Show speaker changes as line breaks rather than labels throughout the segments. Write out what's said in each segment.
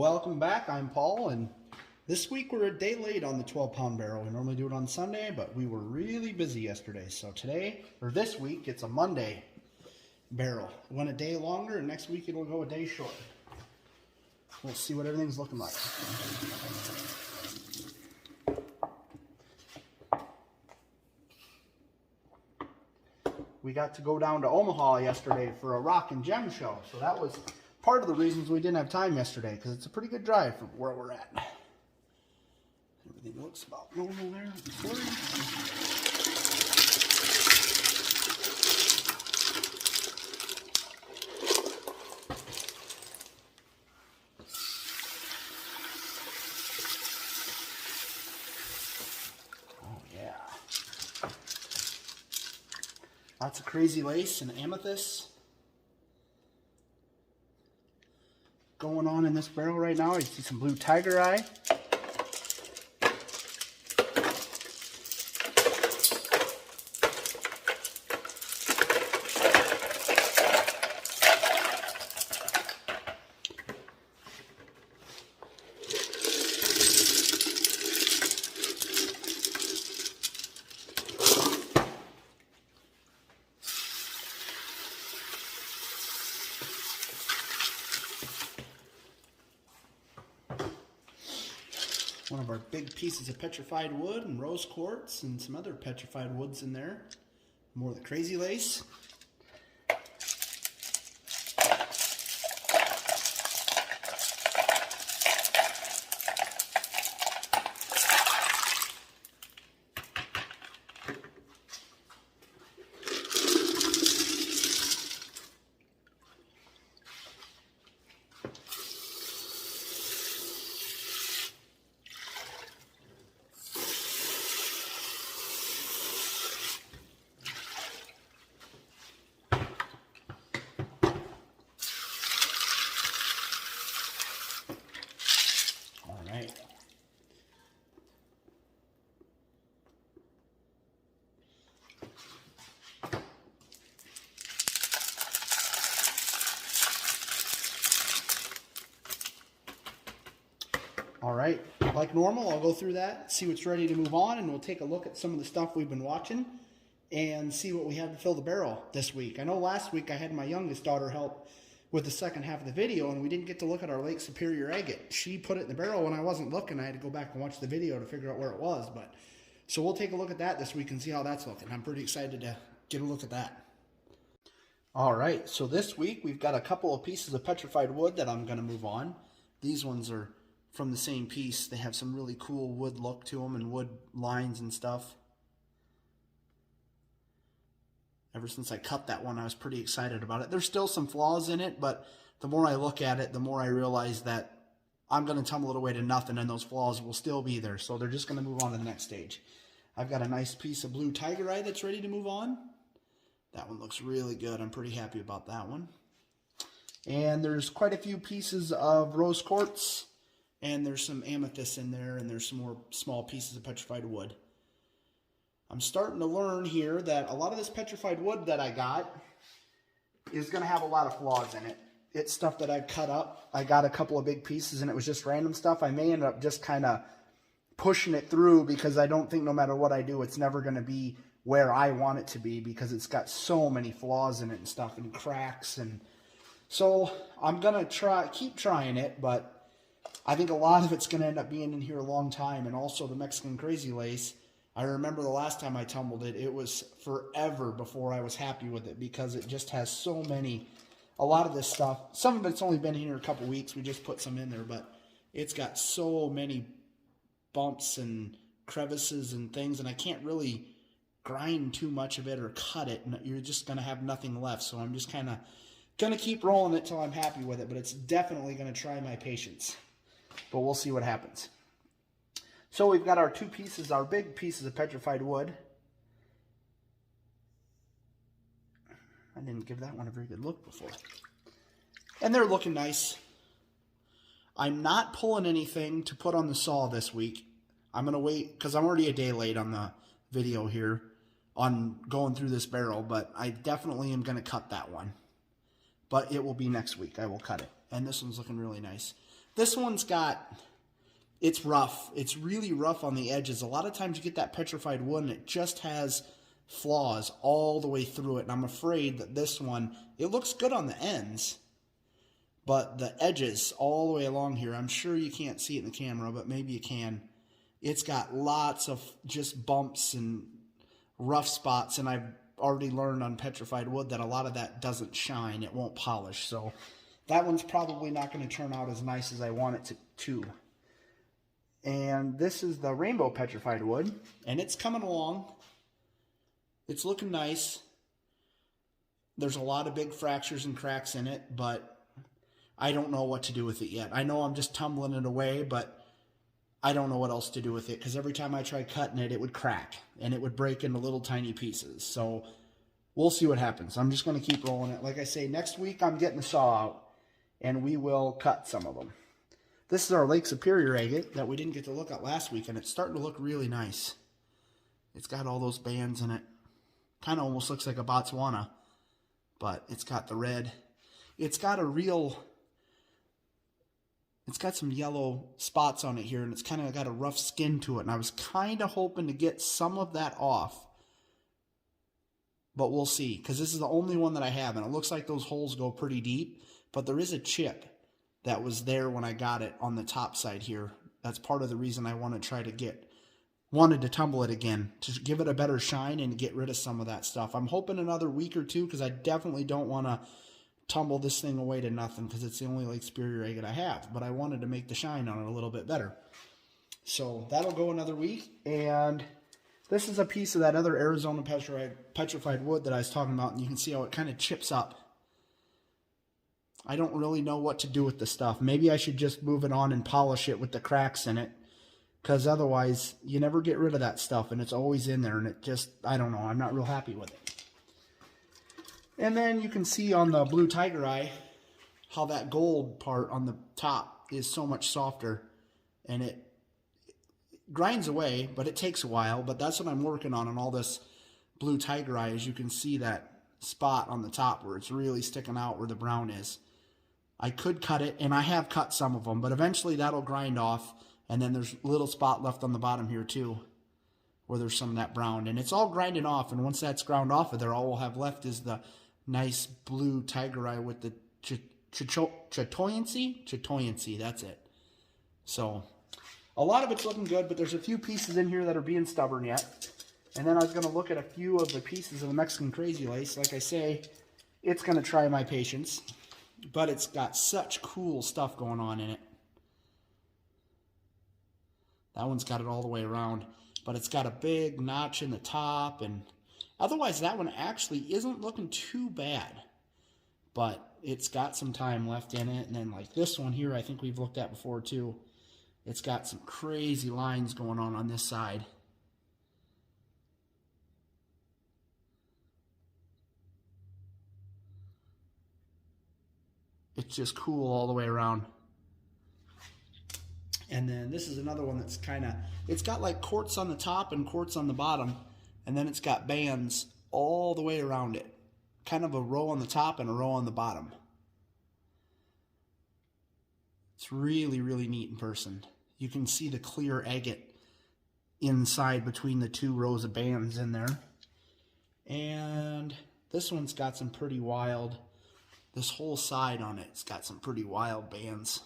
Welcome back, I'm Paul, and this week we're a day late on the 12-pound barrel. We normally do it on Sunday, but we were really busy yesterday. So today, or this week, it's a Monday barrel. It went a day longer, and next week it'll go a day shorter. We'll see what everything's looking like. We got to go down to Omaha yesterday for a rock and gem show, so that was part of the reasons we didn't have time yesterday, because it's a pretty good drive from where we're at. Everything looks about normal there. Oh yeah. Lots of crazy lace and amethyst going on in this barrel right now. You see some blue tiger eye. One of our big pieces of petrified wood and rose quartz and some other petrified woods in there. More of the crazy lace. All right, like normal, I'll go through that, see what's ready to move on, and we'll take a look at some of the stuff we've been watching and see what we have to fill the barrel this week. I know last week I had my youngest daughter help with the second half of the video, and we didn't get to look at our Lake Superior agate. She put it in the barrel when I wasn't looking. I had to go back and watch the video to figure out where it was. So we'll take a look at that this week and see how that's looking. I'm pretty excited to get a look at that. All right, so this week we've got a couple of pieces of petrified wood that I'm going to move on. These ones are from the same piece. They have some really cool wood look to them and wood lines and stuff. Ever since I cut that one, I was pretty excited about it. There's still some flaws in it, but the more I look at it, the more I realize that I'm going to tumble it away to nothing, and those flaws will still be there. So they're just going to move on to the next stage. I've got a nice piece of blue tiger eye that's ready to move on. That one looks really good. I'm pretty happy about that one. And there's quite a few pieces of rose quartz, and there's some amethyst in there, and there's some more small pieces of petrified wood. I'm starting to learn here that a lot of this petrified wood that I got is going to have a lot of flaws in it. It's stuff that I've cut up. I got a couple of big pieces, and it was just random stuff. I may end up just kind of pushing it through, because I don't think no matter what I do, it's never going to be where I want it to be, because it's got so many flaws in it and stuff, and cracks. And so I'm going to keep trying it, but I think a lot of it's going to end up being in here a long time. And also the Mexican crazy lace, I remember the last time I tumbled it, it was forever before I was happy with it, because it just has so many, a lot of this stuff. Some of it's only been here a couple weeks. We just put some in there, but it's got so many bumps and crevices and things, and I can't really grind too much of it or cut it, and you're just going to have nothing left. So I'm just kind of going to keep rolling it till I'm happy with it, but it's definitely going to try my patience. But we'll see what happens. So we've got our two pieces, our big pieces of petrified wood. I didn't give that one a very good look before. And they're looking nice. I'm not pulling anything to put on the saw this week. I'm going to wait, because I'm already a day late on the video here on going through this barrel, but I definitely am going to cut that one. But it will be next week. I will cut it. And this one's looking really nice. This one's got, it's rough. It's really rough on the edges. A lot of times you get that petrified wood and it just has flaws all the way through it. And I'm afraid that this one, it looks good on the ends, but the edges all the way along here, I'm sure you can't see it in the camera, but maybe you can. It's got lots of just bumps and rough spots, and I've already learned on petrified wood that a lot of that doesn't shine. It won't polish. So that one's probably not going to turn out as nice as I want it to. And this is the rainbow petrified wood, and it's coming along. It's looking nice. There's a lot of big fractures and cracks in it, but I don't know what to do with it yet. I know I'm just tumbling it away, but I don't know what else to do with it, because every time I tried cutting it, it would crack, and it would break into little tiny pieces. So we'll see what happens. I'm just going to keep rolling it. Like I say, next week I'm getting the saw out, and we will cut some of them. This is our Lake Superior agate that we didn't get to look at last week, and it's starting to look really nice. It's got all those bands in it. Kind of almost looks like a Botswana, but it's got the red. It's got a real... It's got some yellow spots on it here, and it's kind of got a rough skin to it, and I was kind of hoping to get some of that off, but we'll see, because this is the only one that I have, and it looks like those holes go pretty deep, but there is a chip that was there when I got it on the top side here. That's part of the reason I want to try to wanted to tumble it again, to give it a better shine and get rid of some of that stuff. I'm hoping another week or two, because I definitely don't want to tumble this thing away to nothing, because it's the only Lake Superior agate I have, but I wanted to make the shine on it a little bit better. So that'll go another week. And this is a piece of that other Arizona petrified wood that I was talking about, and you can see how it kind of chips up. I don't really know what to do with the stuff. Maybe I should just move it on and polish it with the cracks in it, because otherwise you never get rid of that stuff, and it's always in there, and it just, I don't know, I'm not real happy with it. And then you can see on the blue tiger eye how that gold part on the top is so much softer, and it grinds away, but it takes a while. But that's what I'm working on all this blue tiger eye. As you can see, that spot on the top where it's really sticking out where the brown is. I could cut it, and I have cut some of them, but eventually that'll grind off, and then there's a little spot left on the bottom here too where there's some of that brown, and it's all grinding off. And once that's ground off of there, all we'll have left is the nice blue tiger eye with the chatoyancy, that's it. So a lot of it's looking good, but there's a few pieces in here that are being stubborn yet. And then I was going to look at a few of the pieces of the Mexican Crazy Lace. Like I say, it's going to try my patience, but it's got such cool stuff going on in it. That one's got it all the way around, but it's got a big notch in the top, and otherwise, that one actually isn't looking too bad, but it's got some time left in it. And then like this one here, I think we've looked at before too. It's got some crazy lines going on this side. It's just cool all the way around. And then this is another one that's it's got like quartz on the top and quartz on the bottom. And then it's got bands all the way around it. Kind of a row on the top and a row on the bottom. It's really, really neat in person. You can see the clear agate inside between the two rows of bands in there. And this one's got some pretty wild, this whole side on it's got some pretty wild bands.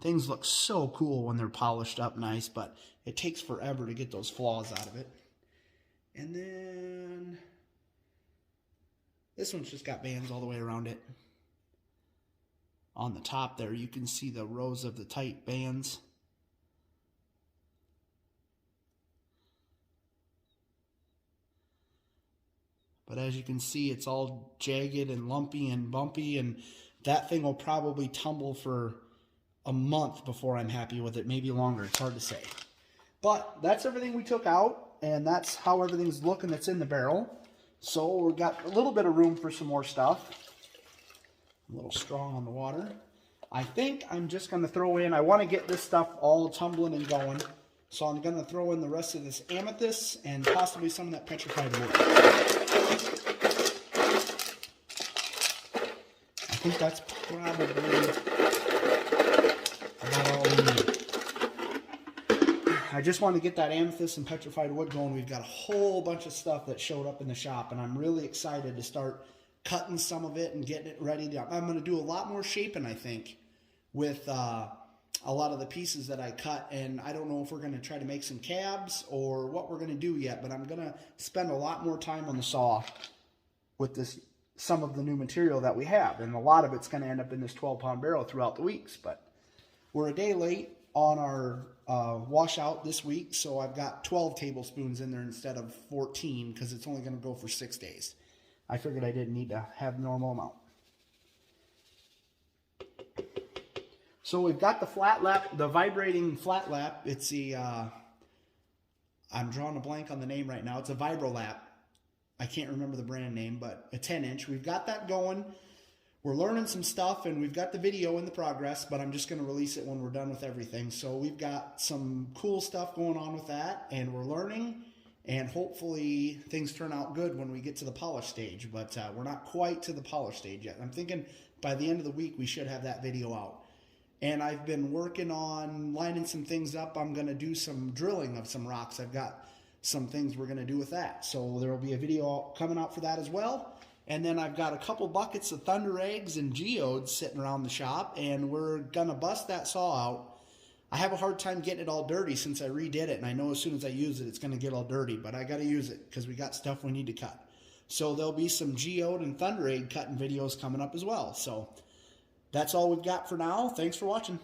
Things look so cool when they're polished up nice, but it takes forever to get those flaws out of it. And then this one's just got bands all the way around it. On the top there, you can see the rows of the tight bands. But as you can see, it's all jagged and lumpy and bumpy, and that thing will probably tumble for a month before I'm happy with it, maybe longer. It's hard to say. But that's everything we took out, and that's how everything's looking that's in the barrel. So we've got a little bit of room for some more stuff. A little strong on the water. I think I'm just going to throw in, I want to get this stuff all tumbling and going. So I'm going to throw in the rest of this amethyst and possibly some of that petrified wood. think that's probably about all we need. I just want to get that amethyst and petrified wood going. We've got a whole bunch of stuff that showed up in the shop, and I'm really excited to start cutting some of it and getting it ready to. I'm going to do a lot more shaping, I think, with a lot of the pieces that I cut, and I don't know if we're going to try to make some cabs or what we're going to do yet, but I'm going to spend a lot more time on the saw with some of the new material that we have, and a lot of it's going to end up in this 12-pound barrel throughout the weeks. But we're a day late on our washout this week, so I've got 12 tablespoons in there instead of 14 because it's only going to go for 6 days. I figured I didn't need to have the normal amount. So we've got the flat lap, the vibrating flat lap. It's the, I'm drawing a blank on the name right now. It's a Vibrolap. I can't remember the brand name, but a 10-inch. We've got that going. We're learning some stuff, and we've got the video in the progress, but I'm just going to release it when we're done with everything. So we've got some cool stuff going on with that, and we're learning, and hopefully things turn out good when we get to the polish stage, but we're not quite to the polish stage yet. I'm thinking by the end of the week we should have that video out. And I've been working on lining some things up. I'm going to do some drilling of some rocks. I've got some things we're going to do with that. So there will be a video coming out for that as well. And then I've got a couple buckets of thunder eggs and geodes sitting around the shop, and we're going to bust that saw out. I have a hard time getting it all dirty since I redid it, and I know as soon as I use it, it's going to get all dirty, but I got to use it because we got stuff we need to cut. So there'll be some geode and thunder egg cutting videos coming up as well. So that's all we've got for now. Thanks for watching.